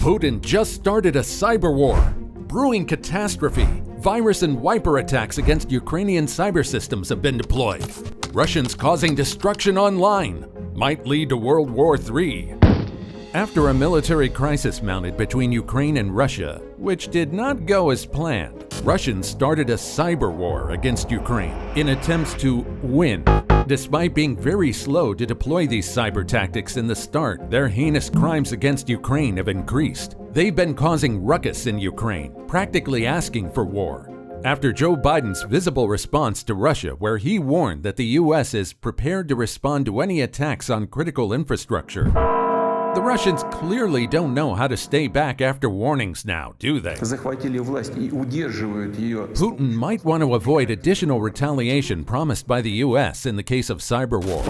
Putin just started a cyber war. Brewing catastrophe, virus and wiper attacks against Ukrainian cyber systems have been deployed. Russians causing destruction online might lead to World War III. After a military crisis mounted between Ukraine and Russia, which did not go as planned, Russians started a cyber war against Ukraine in attempts to win. Despite being very slow to deploy these cyber tactics in the start, their heinous crimes against Ukraine have increased. They've been causing ruckus in Ukraine, practically asking for war. After Joe Biden's visible response to Russia, where he warned that the U.S. is prepared to respond to any attacks on critical infrastructure, the Russians clearly don't know how to stay back after warnings now, do they? Putin might want to avoid additional retaliation promised by the U.S. in the case of cyber war.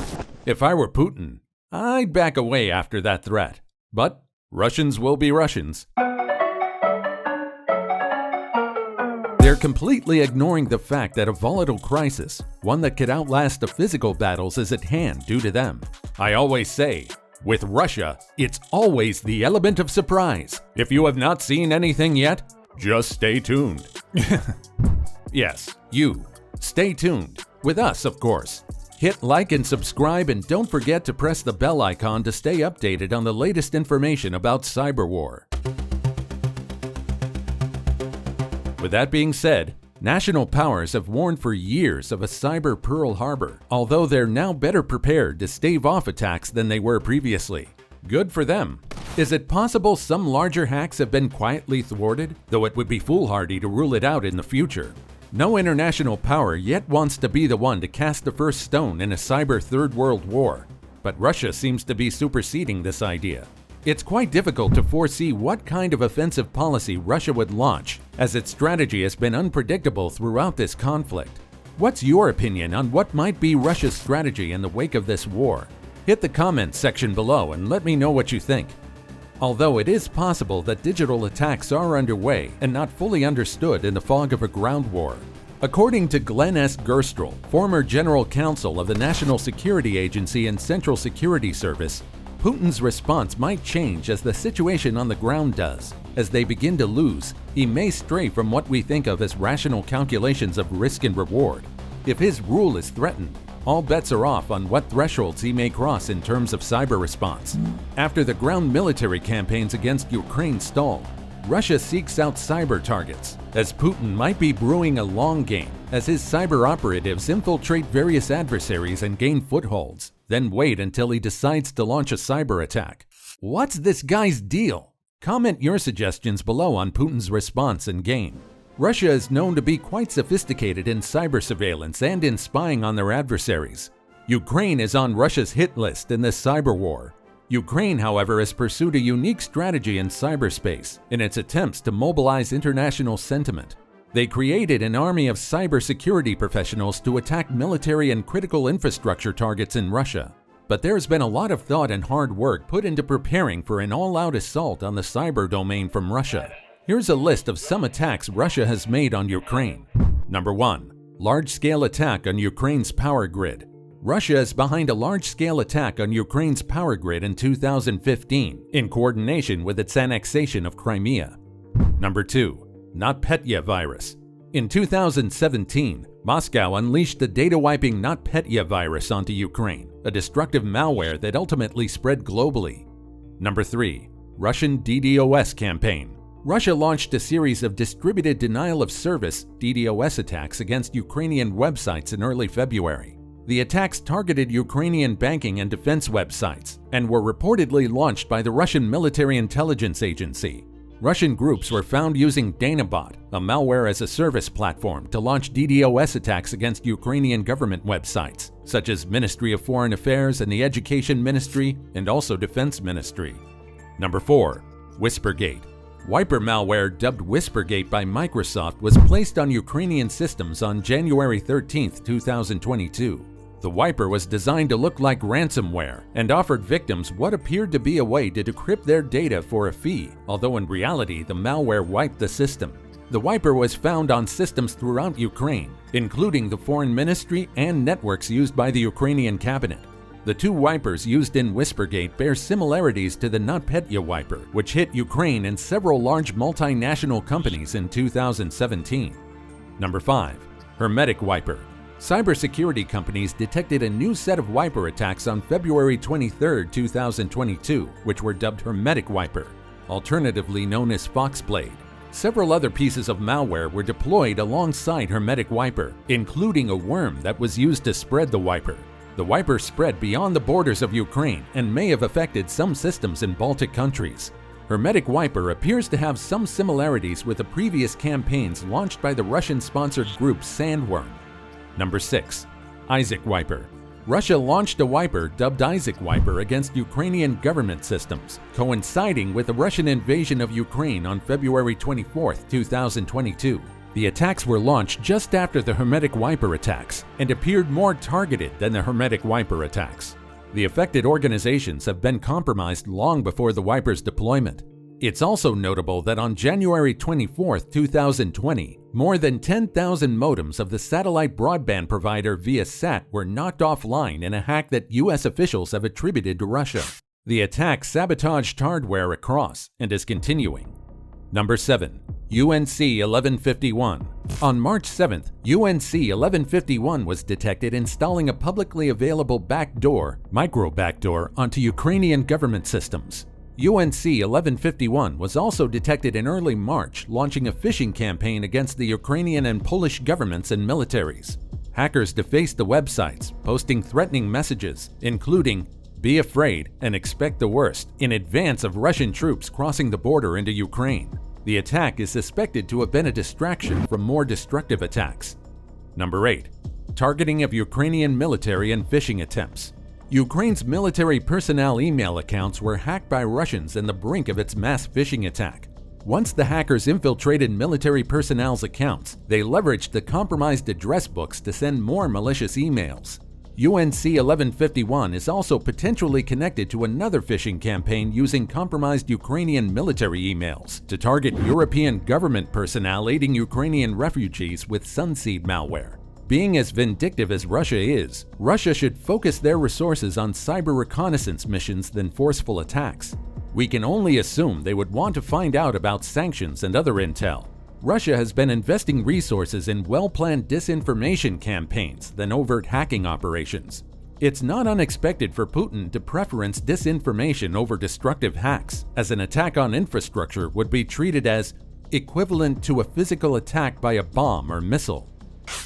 If I were Putin, I'd back away after that threat. But Russians will be Russians. They're completely ignoring the fact that a volatile crisis, one that could outlast the physical battles, is at hand due to them. I always say, with Russia, it's always the element of surprise. If you have not seen anything yet, just stay tuned. Yes, you. Stay tuned. With us, of course. Hit like and subscribe, and don't forget to press the bell icon to stay updated on the latest information about Cyberwar. With that being said, national powers have warned for years of a cyber Pearl Harbor, although they're now better prepared to stave off attacks than they were previously. Good for them. Is it possible some larger hacks have been quietly thwarted, though it would be foolhardy to rule it out in the future? No international power yet wants to be the one to cast the first stone in a cyber Third World War, but Russia seems to be superseding this idea. It's quite difficult to foresee what kind of offensive policy Russia would launch, as its strategy has been unpredictable throughout this conflict. What's your opinion on what might be Russia's strategy in the wake of this war? Hit the comments section below and let me know what you think. Although it is possible that digital attacks are underway and not fully understood in the fog of a ground war. According to Glenn S. Gerstrel, former general counsel of the National Security Agency and Central Security Service, Putin's response might change as the situation on the ground does. As they begin to lose, he may stray from what we think of as rational calculations of risk and reward. If his rule is threatened, all bets are off on what thresholds he may cross in terms of cyber response. After the ground military campaigns against Ukraine stall, Russia seeks out cyber targets, as Putin might be brewing a long game as his cyber operatives infiltrate various adversaries and gain footholds, then wait until he decides to launch a cyber attack. What's this guy's deal? Comment your suggestions below on Putin's response and game. Russia is known to be quite sophisticated in cyber surveillance and in spying on their adversaries. Ukraine is on Russia's hit list in this cyber war. Ukraine, however, has pursued a unique strategy in cyberspace in its attempts to mobilize international sentiment. They created an army of cybersecurity professionals to attack military and critical infrastructure targets in Russia. But there's been a lot of thought and hard work put into preparing for an all-out assault on the cyber domain from Russia. Here's a list of some attacks Russia has made on Ukraine. Number 1. Large-scale attack on Ukraine's power grid. Russia is behind a large-scale attack on Ukraine's power grid in 2015, in coordination with its annexation of Crimea. Number 2. NotPetya virus. In 2017, Moscow unleashed the data-wiping NotPetya virus onto Ukraine, a destructive malware that ultimately spread globally. Number 3. Russian DDoS campaign. Russia launched a series of distributed denial-of-service (DDoS) attacks against Ukrainian websites in early February. The attacks targeted Ukrainian banking and defense websites and were reportedly launched by the Russian Military Intelligence Agency. Russian groups were found using Danabot, a malware-as-a-service platform, to launch DDoS attacks against Ukrainian government websites, such as Ministry of Foreign Affairs and the Education Ministry, and also Defense Ministry. Number 4. Whispergate. Wiper malware dubbed Whispergate by Microsoft was placed on Ukrainian systems on January 13, 2022. The wiper was designed to look like ransomware and offered victims what appeared to be a way to decrypt their data for a fee, although in reality the malware wiped the system. The wiper was found on systems throughout Ukraine, including the Foreign Ministry and networks used by the Ukrainian cabinet. The two wipers used in Whispergate bear similarities to the NotPetya wiper, which hit Ukraine and several large multinational companies in 2017. Number 5. Hermetic wiper. Cybersecurity companies detected a new set of wiper attacks on February 23, 2022, which were dubbed Hermetic wiper, alternatively known as Foxblade. Several other pieces of malware were deployed alongside Hermetic wiper, including a worm that was used to spread the wiper. The wiper spread beyond the borders of Ukraine and may have affected some systems in Baltic countries. Hermetic wiper appears to have some similarities with the previous campaigns launched by the Russian-sponsored group Sandworm. Number 6. Isaac wiper. Russia launched a wiper dubbed Isaac wiper against Ukrainian government systems, coinciding with the Russian invasion of Ukraine on February 24, 2022. The attacks were launched just after the Hermetic wiper attacks and appeared more targeted than the Hermetic wiper attacks. The affected organizations have been compromised long before the wiper's deployment. It's also notable that on January 24, 2020, more than 10,000 modems of the satellite broadband provider Viasat were knocked offline in a hack that US officials have attributed to Russia. The attack sabotaged hardware across and is continuing. Number 7. UNC 1151. On March 7th, UNC 1151 was detected installing a publicly available micro backdoor onto Ukrainian government systems. UNC 1151 was also detected in early March, launching a phishing campaign against the Ukrainian and Polish governments and militaries. Hackers defaced the websites, posting threatening messages, including "Be afraid and expect the worst," in advance of Russian troops crossing the border into Ukraine. The attack is suspected to have been a distraction from more destructive attacks. Number 8. Targeting of Ukrainian military and phishing attempts. Ukraine's military personnel email accounts were hacked by Russians on the brink of its mass phishing attack. Once the hackers infiltrated military personnel's accounts, they leveraged the compromised address books to send more malicious emails. UNC 1151 is also potentially connected to another phishing campaign using compromised Ukrainian military emails to target European government personnel aiding Ukrainian refugees with Sunseed malware. Being as vindictive as Russia is, Russia should focus their resources on cyber reconnaissance missions than forceful attacks. We can only assume they would want to find out about sanctions and other intel. Russia has been investing resources in well-planned disinformation campaigns than overt hacking operations. It's not unexpected for Putin to preference disinformation over destructive hacks, as an attack on infrastructure would be treated as equivalent to a physical attack by a bomb or missile.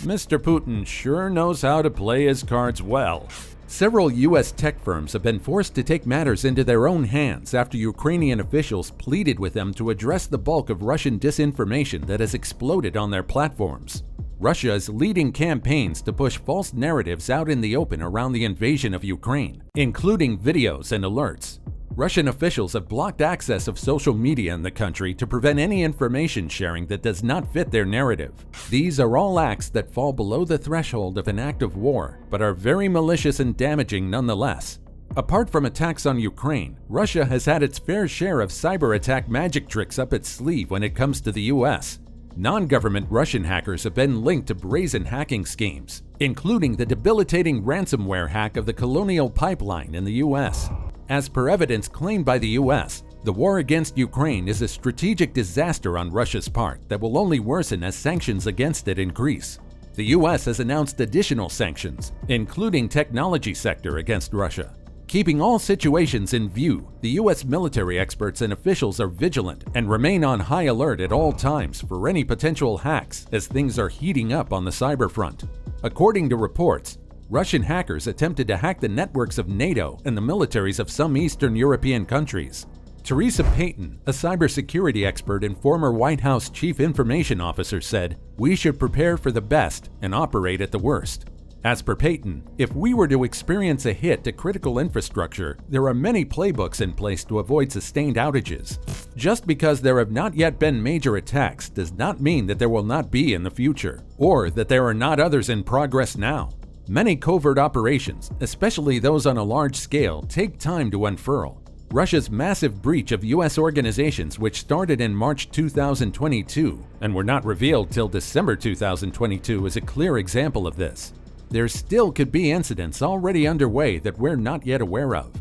Mr. Putin sure knows how to play his cards well. Several US tech firms have been forced to take matters into their own hands after Ukrainian officials pleaded with them to address the bulk of Russian disinformation that has exploded on their platforms. Russia is leading campaigns to push false narratives out in the open around the invasion of Ukraine, including videos and alerts. Russian officials have blocked access of social media in the country to prevent any information sharing that does not fit their narrative. These are all acts that fall below the threshold of an act of war, but are very malicious and damaging nonetheless. Apart from attacks on Ukraine, Russia has had its fair share of cyber attack magic tricks up its sleeve when it comes to the US. Non-government Russian hackers have been linked to brazen hacking schemes, including the debilitating ransomware hack of the Colonial Pipeline in the US. As per evidence claimed by the US, the war against Ukraine is a strategic disaster on Russia's part that will only worsen as sanctions against it increase. The US has announced additional sanctions, including technology sector against Russia. Keeping all situations in view, the US military experts and officials are vigilant and remain on high alert at all times for any potential hacks as things are heating up on the cyber front. According to reports, Russian hackers attempted to hack the networks of NATO and the militaries of some Eastern European countries. Teresa Payton, a cybersecurity expert and former White House chief information officer, said, "We should prepare for the best and operate at the worst." As per Payton, if we were to experience a hit to critical infrastructure, there are many playbooks in place to avoid sustained outages. Just because there have not yet been major attacks does not mean that there will not be in the future, or that there are not others in progress now. Many covert operations, especially those on a large scale, take time to unfurl. Russia's massive breach of US organizations, which started in March 2022 and were not revealed till December 2022, is a clear example of this. there still could be incidents already underway that we're not yet aware of.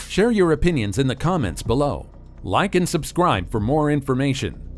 Share your opinions in the comments below. Like and subscribe for more information.